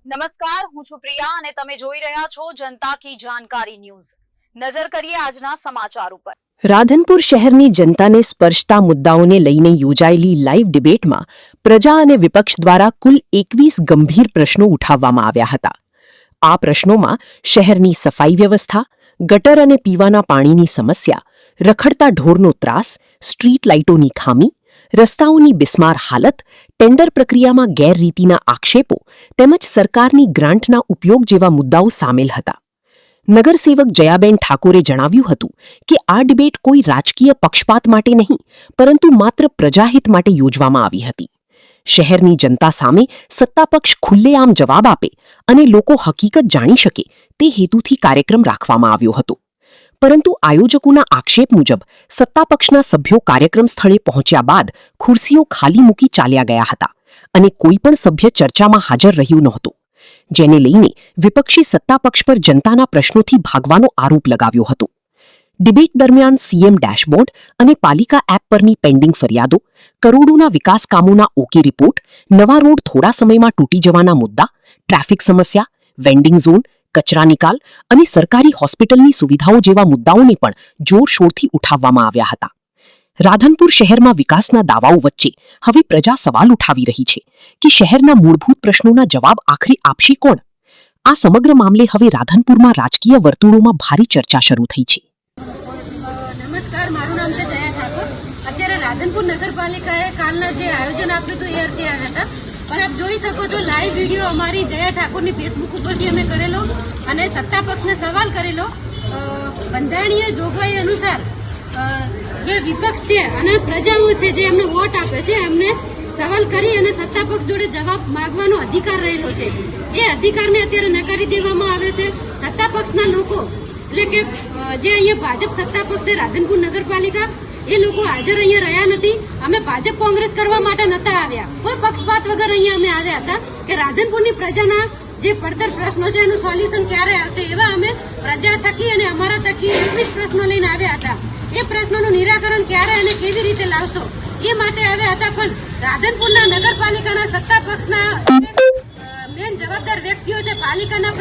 નમસ્કાર, હું છું પ્રિયા અને તમે જોઈ રહ્યા છો જનતા કી જાણકારી ન્યૂઝ। નજર કરીએ આજના સમાચાર ઉપર। રાધનપુર શહેરની જનતાને સ્પર્શતા મુદ્દાઓને લઈને યોજાયેલી લાઈવ ડિબેટમાં પ્રજા અને વિપક્ષ દ્વારા કુલ 21 ગંભીર પ્રશ્નો ઉઠાવવામાં આવ્યા હતા। આ પ્રશ્નોમાં શહેરની સફાઈ વ્યવસ્થા, ગટર અને પીવાના પાણીની સમસ્યા, રખડતા ઢોરનો ત્રાસ, સ્ટ્રીટ લાઇટોની ખામી, રસ્તાઓની બિસ્માર હાલત, ટેન્ડર પ્રક્રિયામાં ગેરરીતિના આક્ષેપો તેમજ સરકારની ગ્રાન્ટના ઉપયોગ જેવા મુદ્દાઓ સામેલ હતા। નગરસેવક જયાબેન ઠાકોરે જણાવ્યું હતું કે આ ડિબેટ કોઈ રાજકીય પક્ષપાત માટે નહીં, પરંતુ માત્ર પ્રજાહિત માટે યોજવામાં આવી હતી। શહેરની જનતા સામે સત્તાપક્ષ ખુલ્લેઆમ જવાબ આપે અને લોકો હકીકત જાણી શકે તે હેતુથી કાર્યક્રમ રાખવામાં આવ્યો હતો। પરંતુ આયોજકોના આક્ષેપ મુજબ સત્તાપક્ષના સભ્યો કાર્યક્રમ સ્થળે પહોંચ્યા બાદ ખુરશીઓ ખાલી મૂકી ચાલ્યા ગયા હતા અને કોઈ પણ સભ્ય ચર્ચામાં હાજર રહ્યું નહોતું, જેને લઈને વિપક્ષી સત્તાપક્ષ પર જનતાના પ્રશ્નોથી ભાગવાનો આરોપ લગાવ્યો હતો। ડિબેટ દરમિયાન સીએમ ડેશબોર્ડ અને પાલિકા એપ પરની પેન્ડિંગ ફરિયાદો, કરોડોના વિકાસ કામોના ઓકે રિપોર્ટ, નવા રોડ થોડા સમયમાં તૂટી જવાના મુદ્દા, ટ્રાફિક સમસ્યા, વેન્ડિંગ ઝોન, કચરા નિકાલ અને સરકારી હોસ્પિટલની સુવિધાઓ જેવા મુદ્દાઓને પણ જોરશોરથી ઉઠાવવામાં આવ્યા હતા। રાધનપુર શહેરમાં વિકાસના દાવાઓ વચ્ચે હવે પ્રજા સવાલ ઉઠાવી રહી છે કે શહેરના મૂળભૂત પ્રશ્નોના જવાબ આખરે આપશે કોણ? આ સમગ્ર મામલે હવે રાધનપુરમાં રાજકીય વર્તુળોમાં ભારે ચર્ચા શરૂ થઈ છે। નમસ્કાર, મારું નામ છે જયા ઠાકોર। અત્યારે રાધનપુર નગરપાલિકાએ કાલના જે આયોજન આપ્યું હતું એ અર્થે આવ્યા હતા, પણ આપ જોઈ શકો છો લાઈવ વિડીયો અમારી જયા ઠાકોરની ફેસબુક ઉપરથી અમે કરેલો અને સત્તાપક્ષને સવાલ કરેલો। બંધારણીય જોગવાઈ અનુસાર જે વિપક્ષ છે અને પ્રજાઓ છે જે એમને વોટ આપે છે એમને સવાલ કરી અને સત્તાપક્ષ જોડે જવાબ માંગવાનો અધિકાર રહેલો છે। એ અધિકારને અત્યારે નકારી દેવામાં આવે છે। સત્તાપક્ષના લોકો એટલે કે જે અહીંયા ભાજપ સત્તાપક્ષ છે રાધનપુર નગરપાલિકા, એ લોકો હાજર અહીંયા રહ્યા નથી। અમે ભાજપ કોંગ્રેસ કરવા માટે નતા આવ્યા, કોઈ પક્ષપાત વગર અહીંયા અમે આવ્યા હતા કે રાધનપુરની પ્રજાના જે પડતર પ્રશ્નો છે એનું સોલ્યુશન ક્યારે આવશે એવા અમે પ્રજા થકી અને અમારા થકી 21 પ્રશ્નો લઈને આવ્યા હતા। એ પ્રશ્નોનું નિરાકરણ ક્યારે અને કેવી રીતે લાવશો એ માટે આવ્યા હતા, પણ રાધનપુરના નગરપાલિકાના સત્તાપક્ષના મેન જવાબદાર વ્યક્તિઓ છે, પાલિકાના